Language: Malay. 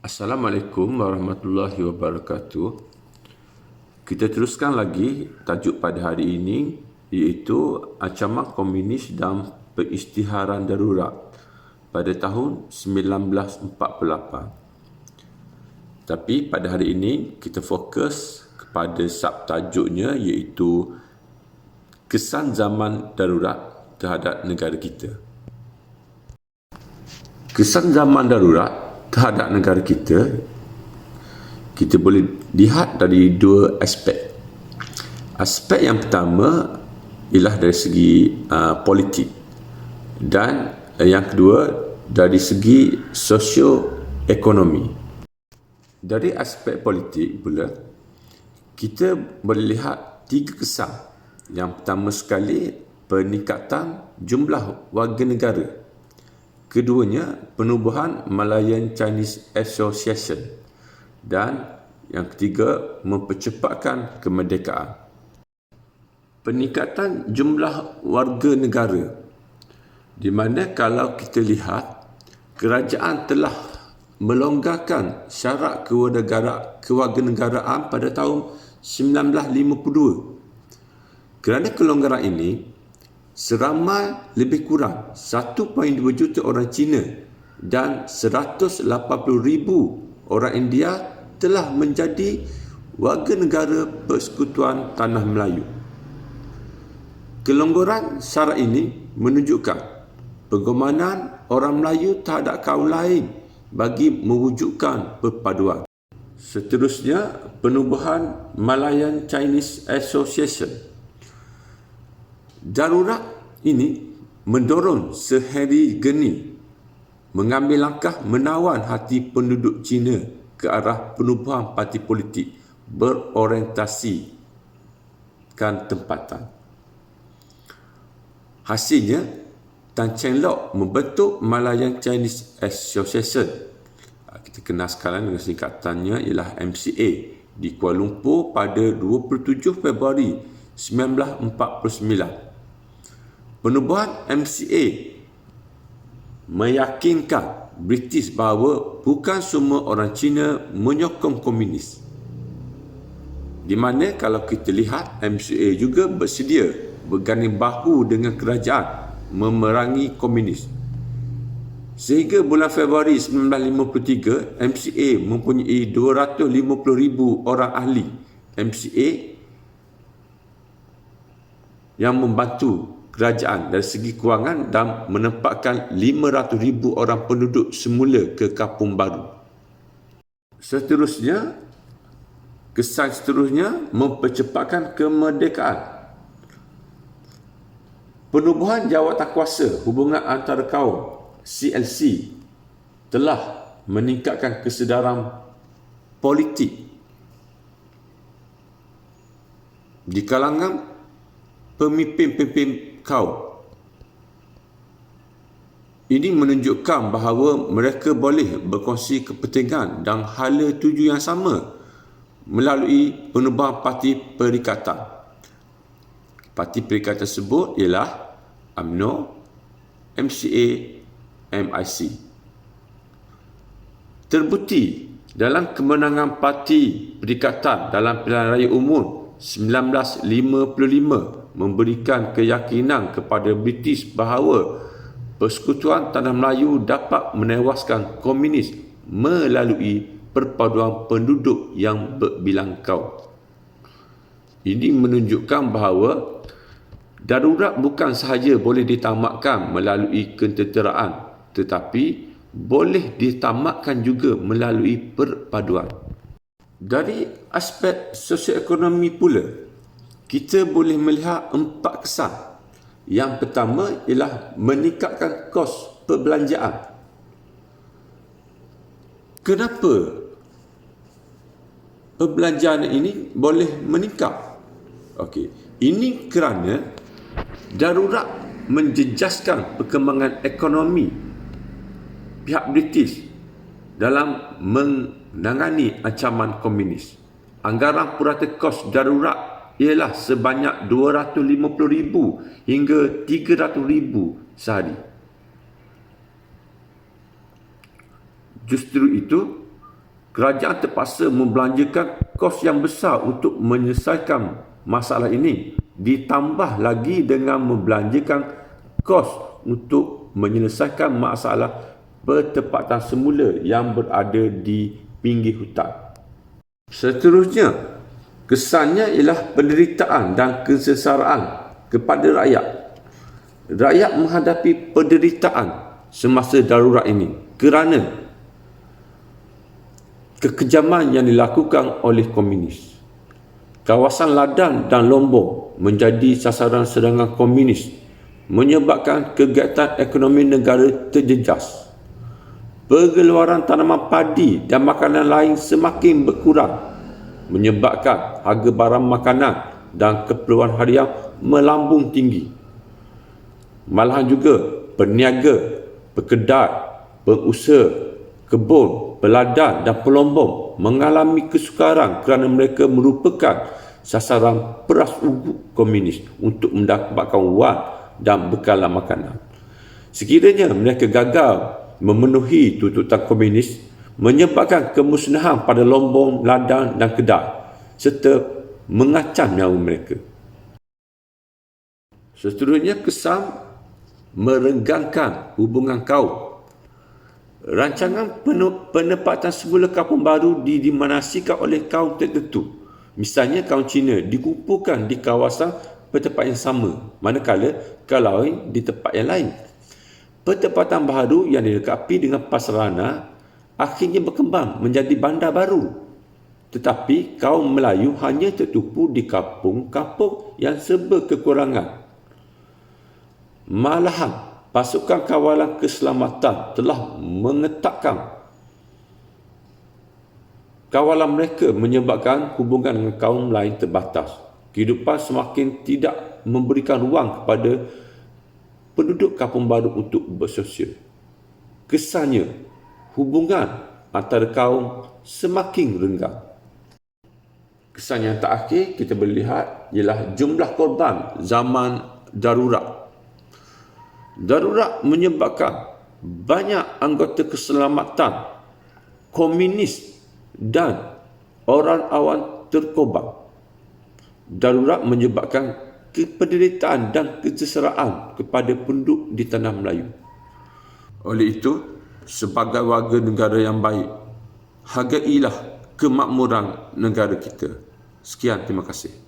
Assalamualaikum warahmatullahi wabarakatuh. Kita teruskan lagi tajuk pada hari ini, iaitu ancaman komunis dan peristiharan darurat pada tahun 1948. Tapi pada hari ini kita fokus kepada subtajuknya, iaitu kesan zaman darurat terhadap negara kita. Kesan zaman darurat terhadap negara kita boleh lihat dari dua aspek. Aspek yang pertama ialah dari segi politik, dan yang kedua dari segi sosioekonomi. Dari aspek politik pula, kita boleh lihat tiga kesan. Yang pertama sekali, peningkatan jumlah warga negara. Keduanya, penubuhan Malayan Chinese Association. Dan yang ketiga, mempercepatkan kemerdekaan. Peningkatan jumlah warga negara, di mana kalau kita lihat, kerajaan telah melonggarkan syarat kewarganegaraan pada tahun 1952. Kerana kelonggaran ini, seramai lebih kurang 1.2 juta orang Cina dan 180,000 orang India telah menjadi warga negara Persekutuan Tanah Melayu. Kelonggaran syarat ini menunjukkan pengorbanan orang Melayu terhadap kaum lain bagi mewujudkan perpaduan. Seterusnya, penubuhan Malayan Chinese Association. Darurat ini mendorong Sehari Geni mengambil langkah menawan hati penduduk Cina ke arah penubuhan parti politik berorientasikan tempatan. Hasilnya, Tan Cheng Lock membentuk Malayan Chinese Association. Kita kenal sekarang dengan singkatannya ialah MCA di Kuala Lumpur pada 27 Februari 1949. Penubuhan MCA meyakinkan British bahawa bukan semua orang Cina menyokong komunis. Di mana kalau kita lihat, MCA juga bersedia berganding bahu dengan kerajaan memerangi komunis. Sehingga bulan Februari 1953, MCA mempunyai 250,000 orang ahli MCA yang membantu kerajaan dari segi kewangan dan menempatkan 500,000 orang penduduk semula ke kampung baru. Kesan seterusnya mempercepatkan kemerdekaan. Penubuhan jawatan kuasa hubungan antara kaum CLC telah meningkatkan kesedaran politik di kalangan pemimpin-pemimpin kaum. Ini menunjukkan bahawa mereka boleh berkongsi kepentingan dan hala tuju yang sama melalui penubuhan parti perikatan. Parti perikatan tersebut ialah UMNO, MCA, MIC. Terbukti dalam kemenangan parti perikatan dalam pilihan raya umum 1955 memberikan keyakinan kepada British bahawa Persekutuan Tanah Melayu dapat menewaskan komunis melalui perpaduan penduduk yang berbilang kaum. Ini menunjukkan bahawa darurat bukan sahaja boleh ditamatkan melalui ketenteraan, tetapi boleh ditamatkan juga melalui perpaduan. Dari aspek sosioekonomi pula, kita boleh melihat 4 kesan. Yang pertama ialah meningkatkan kos perbelanjaan. Kenapa perbelanjaan ini boleh meningkat? Ini kerana darurat menjejaskan perkembangan ekonomi pihak British dalam menangani ancaman komunis. Anggaran purata kos darurat ialah sebanyak 250,000 hingga 300,000 sehari. Justru itu, Kerajaan terpaksa membelanjakan kos yang besar untuk menyelesaikan masalah ini, ditambah lagi dengan membelanjakan kos untuk menyelesaikan masalah pertempatan semula yang berada di pinggir hutan. Seterusnya, kesannya ialah penderitaan dan kesesaraan kepada rakyat. Rakyat menghadapi penderitaan semasa darurat ini kerana kekejaman yang dilakukan oleh komunis. Kawasan Ladang dan Lombok menjadi sasaran serangan komunis, menyebabkan kegiatan ekonomi negara terjejas. Pengeluaran tanaman padi dan makanan lain semakin berkurang, menyebabkan harga barang makanan dan keperluan harian melambung tinggi. Malahan juga peniaga, pekedai, pengusaha kebun, peladang dan pelombong mengalami kesukaran kerana mereka merupakan sasaran peras ugut komunis untuk mendapatkan wang dan bekalan makanan. Sekiranya mereka gagal memenuhi tuntutan komunis, menyebabkan kemusnahan pada Lombok, Ladang dan Kedah serta mengancam nyawa mereka. Seterusnya, kesan merenggangkan hubungan kaum. Rancangan penempatan semula kampung baru didominasikan oleh kaum tertentu. Misalnya, kaum Cina dikumpulkan di kawasan pertempatan yang sama, manakala kaum lain di tempat yang lain. Pertempatan baru yang dilengkapi dengan prasarana akhirnya berkembang menjadi bandar baru. Tetapi kaum Melayu hanya tertumpu di kampung-kampung yang serba kekurangan. Malahan, pasukan kawalan keselamatan telah mengetatkan kawalan mereka, menyebabkan hubungan dengan kaum lain terbatas. Kehidupan semakin tidak memberikan ruang kepada penduduk kampung baru untuk bersosial. Kesannya, hubungan antara kaum semakin renggang. Kesan yang terakhir kita boleh lihat ialah jumlah korban zaman darurat. Darurat menyebabkan banyak anggota keselamatan, komunis dan orang awam terkorban. Darurat menyebabkan penderitaan dan kesengsaraan kepada penduduk di tanah Melayu. Oleh itu, sebagai warga negara yang baik, hargailah kemakmuran negara kita. Sekian, terima kasih.